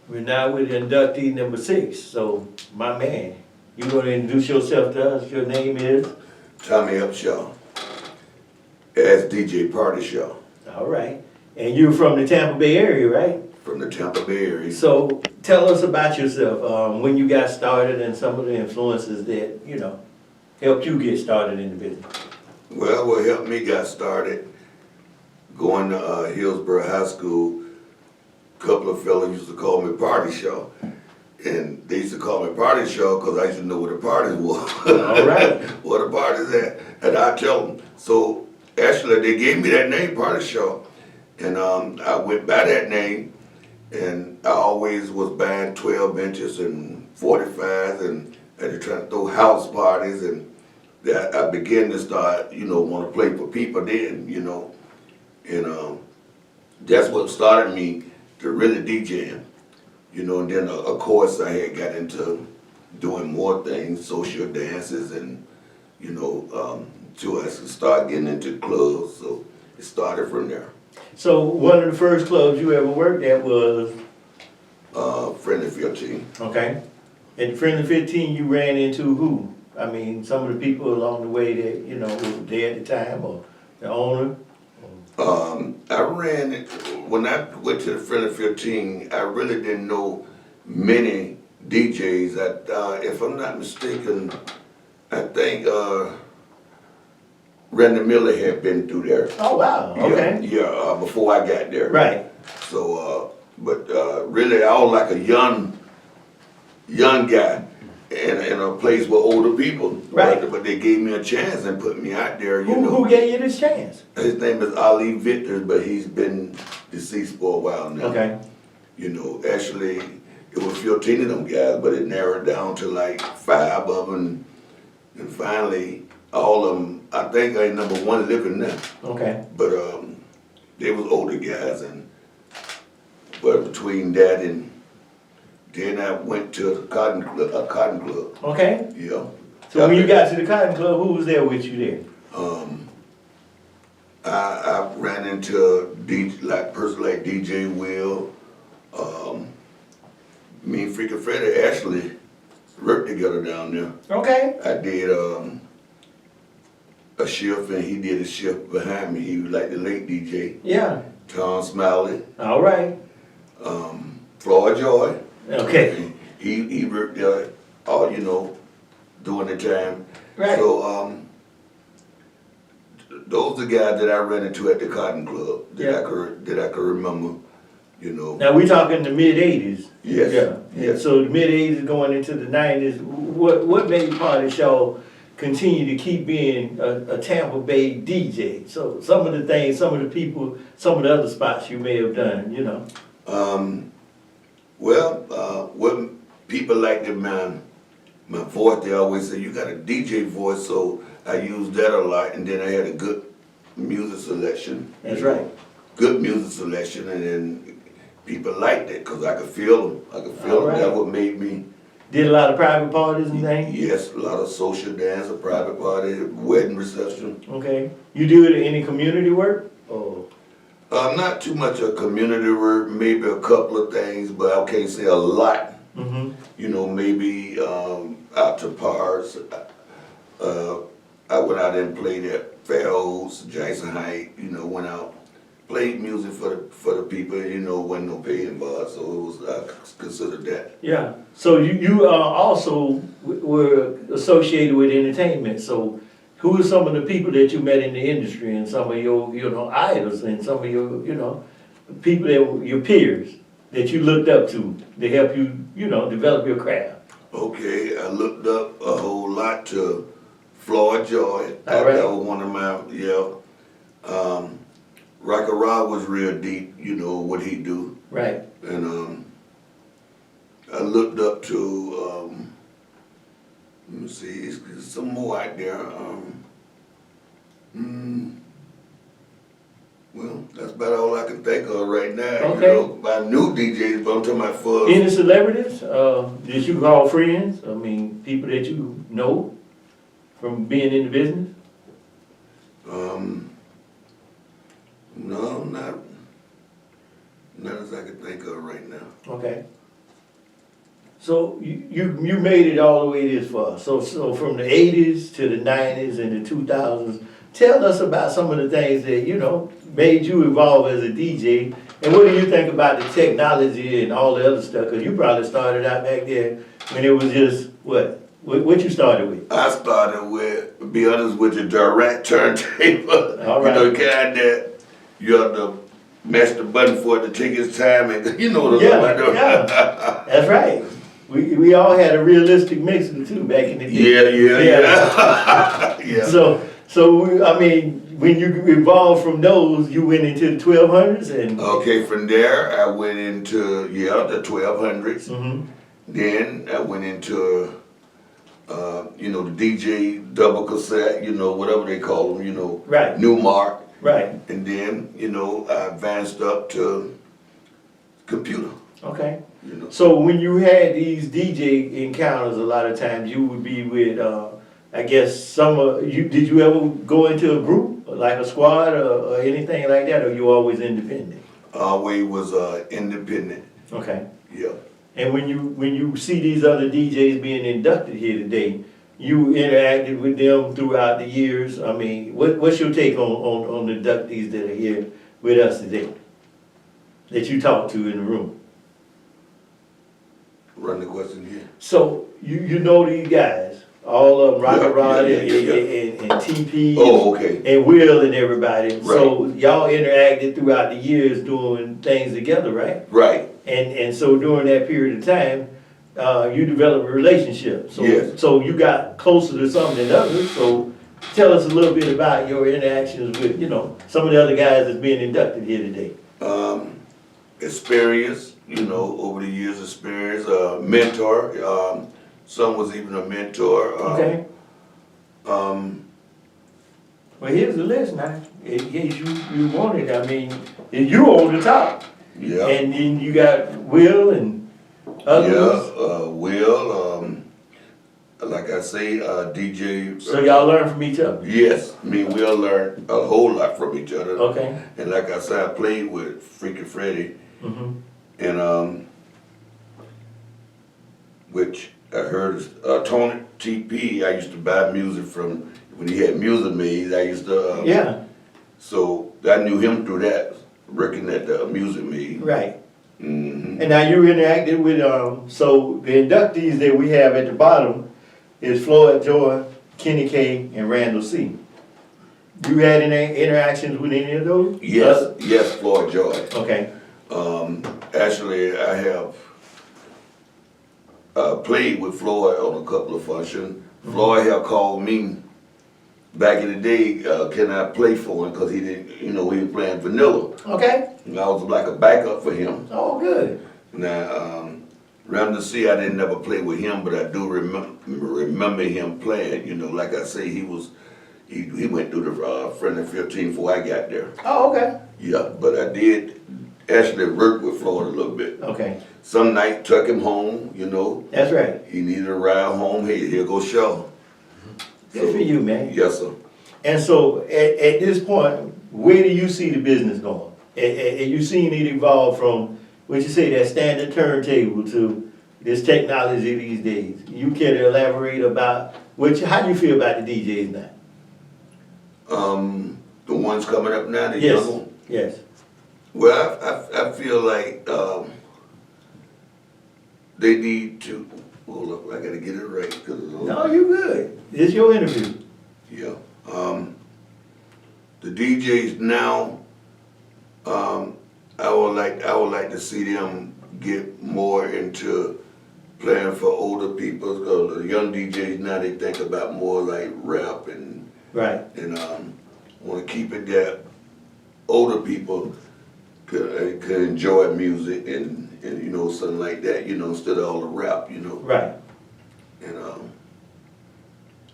We're now with inductee number 6. So, my man, you want to introduce yourself to us? Your name is? Tommy Upshaw, as DJ Party Show. All right. And you're from the Tampa Bay area, right? From the Tampa Bay area. So, tell us about yourself, when you got started and some of the influences that, helped you get started in the business. Well, what helped me got started, going to Hillsborough High School, a couple of fellas used to call me Party Show. And they used to call me Party Show because I used to know where the parties were. All right. Where the parties at. And I tell them. So actually they gave me that name, Party Show. And I went by that name. And I always was buying 12 inches and 45s and trying to throw house parties. And that I began to start, want to play for people then, And that's what started me to really DJing. And then of course I had got into doing more things, social dances, and till I could start getting into clubs. So it started from there. So one of the first clubs you ever worked at was? Friendly 15. Okay. At Friendly 15 you ran into who? I mean, some of the people along the way that, were there at the time, or the owner? I ran it, when I went to the Friendly 15, I really didn't know many DJs. If I'm not mistaken, I think Randy Miller had been through there. Oh, wow, okay. Yeah, before I got there. Right. So, really I was like a young guy in a place with older people. Right. But they gave me a chance and put me out there, Who gave you this chance? His name is Ali Victor, but he's been deceased for a while now. Okay. Actually, it was 15 of them guys, but it narrowed down to like 5 of them. And finally, all of them, I think I ain't number 1 living now. Okay. But they was older guys, but between that and then I went to a cotton club. Okay. Yeah. So when you got to the Cotton Club, who was there with you there? I ran into person like DJ Will. Me and Freaky Freddy actually worked together down there. Okay. I did a shift and he did a shift behind me. He was like the late DJ. Yeah. Tom Smiley. All right. Floyd Joy. Okay. He worked there all, during the time. Right. So those are the guys that I ran into at the Cotton Club that I could remember, Now we talking the mid-80s. Yes. Yeah. Yes. So the mid-80s going into the 90s, what made Party Show continue to keep being a Tampa Bay DJ? So some of the things, some of the people, some of the other spots you may have done, What people liked in my voice, they always say, you got a DJ voice, so I used that a lot, and then I had a good music selection. That's right. Good music selection, and then people liked it, because I could feel them. Right. That's what made me. Did a lot of private parties and things? Yes, a lot of social dance, a private party, wedding reception. Okay. You do any community work? Or? Not too much of community work, maybe a couple of things, but I can't say a lot. Mm-hmm. Maybe out to parks. I went out and played at Fair Oaks, Jackson Heights, went out, played music for the people, wasn't no pay involved, so it was, I considered that. Yeah. So you also were associated with entertainment. So who are some of the people that you met in the industry and some of your, idols and some of your, people that were your peers that you looked up to help you, develop your craft? Okay, I looked up a whole lot to Floyd Joy. All right. That was one of my, Rocker Rod was real deep, what he do. Right. And I looked up to, let me see, there's some more out there. Well, that's about all I can think of right now. Okay. By new DJs, but I'm talking about for. Any celebrities that you call friends? I mean, people that you know from being in the business? No, not as I can think of right now. Okay. So you made it all the way this far. So from the 80s to the 90s and the 2000s, tell us about some of the things that, you know, made you evolve as a DJ. And what do you think about the technology and all the other stuff? Because you probably started out back there when it was just, what you started with? I started with, to be honest with you, direct turntable. All right. You know, kind that you have to mash the button for it to take its time, and you know what I'm Yeah, talking about. yeah. That's right. We all had a realistic mixer too back in the day. Yeah. Yeah. I mean, when you evolved from those, you went into the 1200s and. Okay, from there I went into the 1200s. Mm-hmm. Then I went into you know, the DJ double cassette, you know, whatever they call them, you know, Right. Newmark. Right. And then, you know, I advanced up to computer. Okay. You know. So when you had these DJ encounters, a lot of times you would be with, I guess did you ever go into a group, like a squad or anything like that, or you always independent? Always was independent. Okay. Yeah. And when you see these other DJs being inducted here today, you interacted with them throughout the years. I mean, what's your take on the inductees that are here with us today, that you talk to in the room? Run the question here. So you know these guys, all of them, Rocket Rod and TP. Oh, okay. And Will and everybody. Right. So y'all interacted throughout the years doing things together, right? Right. And so during that period of time, you developed a relationship. So, Yes. So you got closer to some than others. So tell us a little bit about your interactions with, you know, some of the other guys that's being inducted here today. Experience, you know, over the years experience, mentor, some was even a mentor. Okay. Well, here's the list now. In case you want it, I mean, you on the top. Yeah. And then you got Will and others. Yeah, Will, like I say, DJ. So y'all learn from each other. Yes, me and Will learned a whole lot from each other. Okay. And like I said, I played with Freaky Freddy, Mm-hmm. and which I heard Tony TP. I used to buy music from when he had Music Maze. I used to. Yeah. So I knew him through that, working at the Music Maze. Right. Mm-hmm. And now you interacted with, so the inductees that we have at the bottom is Floyd Joy, Kenny K, and Randall C. You had any interactions with any of those? Yes, yes, Floyd Joy. Okay. Actually, I have played with Floyd on a couple of functions. Mm-hmm. Floyd had called me back in the day, can I play for him? Because he didn't, you know, he was playing vanilla. Okay. And I was like a backup for him. Oh, good. Now, Randall C, I didn't never play with him, but I do remember him playing. You know, like I say, he went through the Friendly 15 before I got there. Oh, okay. Yeah, but I did actually work with Floyd a little bit. Okay. Some night took him home, you know. That's right. He needed a ride home. Hey, here go show. Good for you, man. Yes, sir. And so at this point, where do you see the business going? And you seen it evolve from, what you say, that standard turntable to this technology these days. You care to elaborate about, how do you feel about the DJs now? The ones coming up now, the Yes. young ones. Yes. Well, I feel like they need to, hold up, I gotta get it right. No, you good. It's your interview. Yeah. The DJs now, I would like to see them get more into playing for older people, because the young DJs now, they think about more like rap and Right. want to keep it that older people could enjoy music and you know, something like that, you know, instead of all the rap, you know. Right. And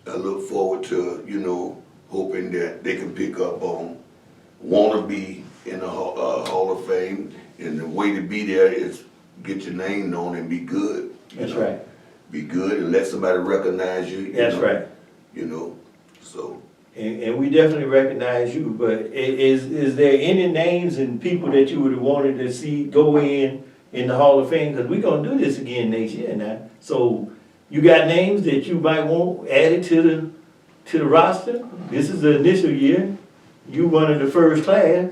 I look forward to, you know, hoping that they can pick up on want to be in the Hall of Fame, and the way to be there is get your name known and be good. That's right. Be good and let somebody recognize you. That's right. You know, so. And we definitely recognize you, but is there any names and people that you would have wanted to see go in in the Hall of Fame, because we're gonna do this again next year now. So you got names that you might want added to the roster? This is the initial year. You one of the first class.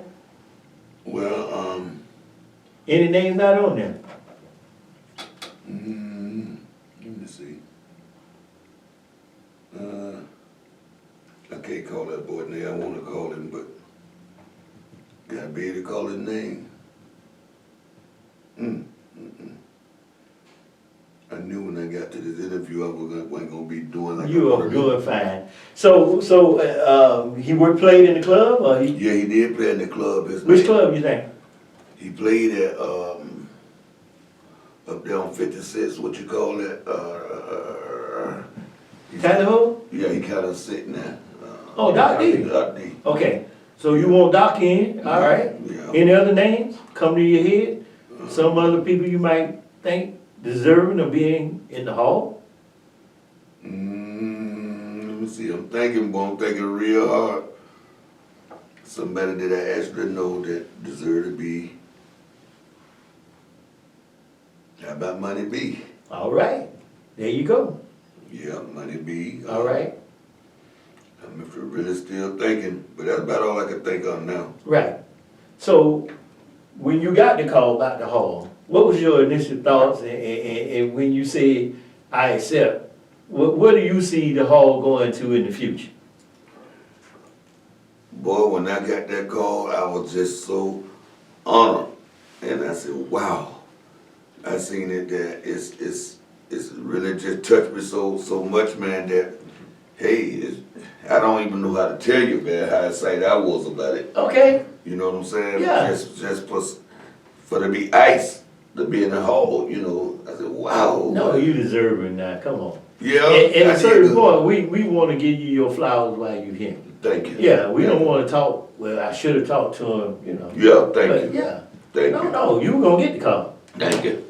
Well, Any names not on there? let me see. I can't call that boy name. I want to call him, but gotta be able to call his name. I knew when I got to this interview I wasn't gonna be doing like You I are wanted to. doing fine. So he played in the club, or he? Yeah, he did play in the club. Which club you think? He played at up there on 56. What you call that? Idaho? Yeah, he kind of sitting there. Oh, Doc D. Doc D. Okay, so you want Doc in, all right? Yeah. Any other names come to your head? Some other people you might think deserving of being in the Hall? Let me see. I'm thinking real hard. Somebody that I actually know that deserve to be. How about Money B? All right, there you go. Yeah, Money B. All right, I'm if you're really still thinking, but that's about all I can think of now. right. So when you got the call about the Hall, what was your initial thoughts? And when you said, I accept, what do you see the Hall going to in the future? Boy, when I got that call, I was just so honored. And I said, wow. I seen it that it's really just touched me so much, man, that hey, I don't even know how to tell you, man, how excited I was about it. Okay, You know what I'm saying? Yeah. Just for to be ice, to be in the hall, you know. I said, wow. no, you deserve it now, come on. Yeah. At I a did certain good. point, we want to give you your flowers while you here. Thank you. Yeah, we don't want to talk, well, I should have talked to him, you know. Yeah, thank But you. yeah, Thank no, you. no, you were gonna get the call, Thank you.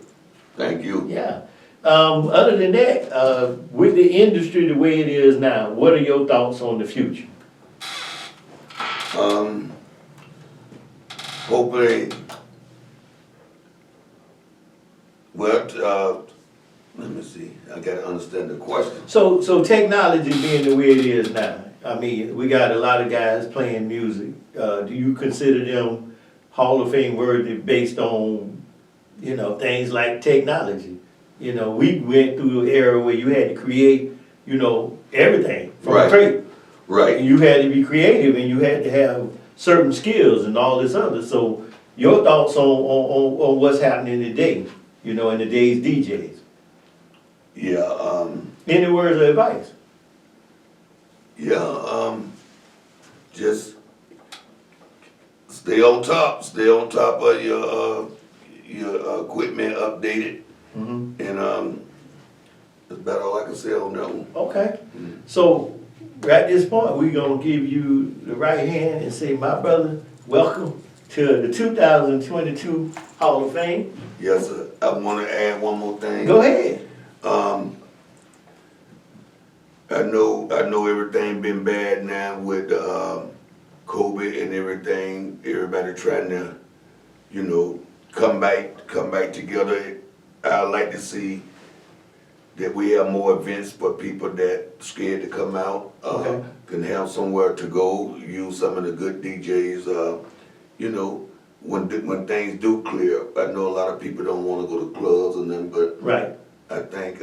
Thank you. yeah. Other than that, with the industry the way it is now, what are your thoughts on the future? Hopefully, well, let me see. I gotta understand the question. So technology being the way it is now, I mean, we got a lot of guys playing music. Do you consider them Hall of Fame worthy based on, you know, things like technology? You know, we went through an era where you had to create, you know, everything from Right. crate. And Right. you had to be creative and you had to have certain skills and all this other. So your thoughts on what's happening today, you know, in today's DJs? Yeah. Any words of advice? Yeah. Just stay on top. Stay on top of your equipment updated, Mm-hmm. and that's about all I can say on that one. Okay, so at this point, we're gonna give you the right hand and say, my brother, welcome to the 2022 Hall of Fame. Yes, sir. I want to add one more thing. Go ahead. I know everything been bad now with COVID and everything. Everybody trying to, you know, come back together. I'd like to see that we have more events for people that scared to come out. Okay. Can have somewhere to go. Use some of the good DJs. You know, when things do clear up. I know a lot of people don't want to go to clubs and then, but Right. I think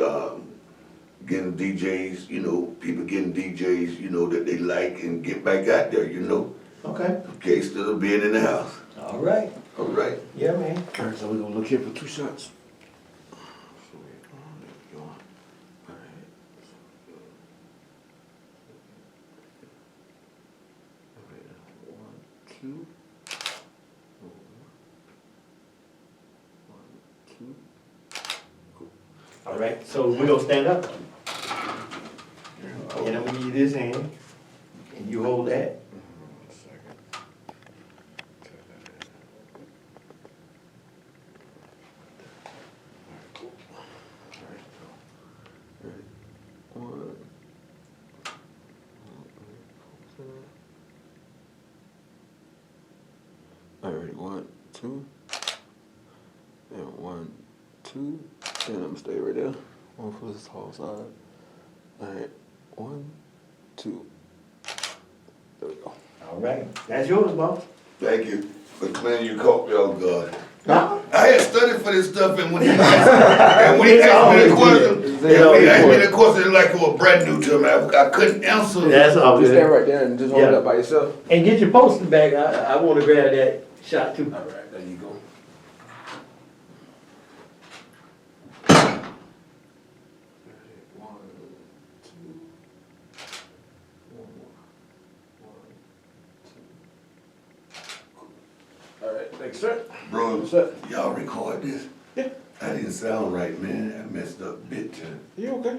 getting DJs, you know, people getting DJs, you know, that they like and get back out there, you know. Okay. Okay, instead of being in the house. All right. All right. Yeah, man. Alright, so we're gonna look here for 2 shots. All right, so we're gonna stand up. And I'm gonna give you this hand, and you hold that. Alright, 1, 2, and 1, 2, and I'm gonna stay right there. 1 for this whole side. Alright, 1, 2. There we go. All right, that's yours, boss. Thank you for clearing your coat real good. No? I had studied for this stuff, and when he asked me the question, like it was brand new to me. I couldn't answer. That's all Just stand good. right there and just hold it Yeah. up by yourself. And get your poster back, I wanna grab that shot too. Alright, there you go. Alright, thanks, sir. Bro, What's up? y'all record this? Yeah. That didn't sound right, man. I messed up big time. You okay?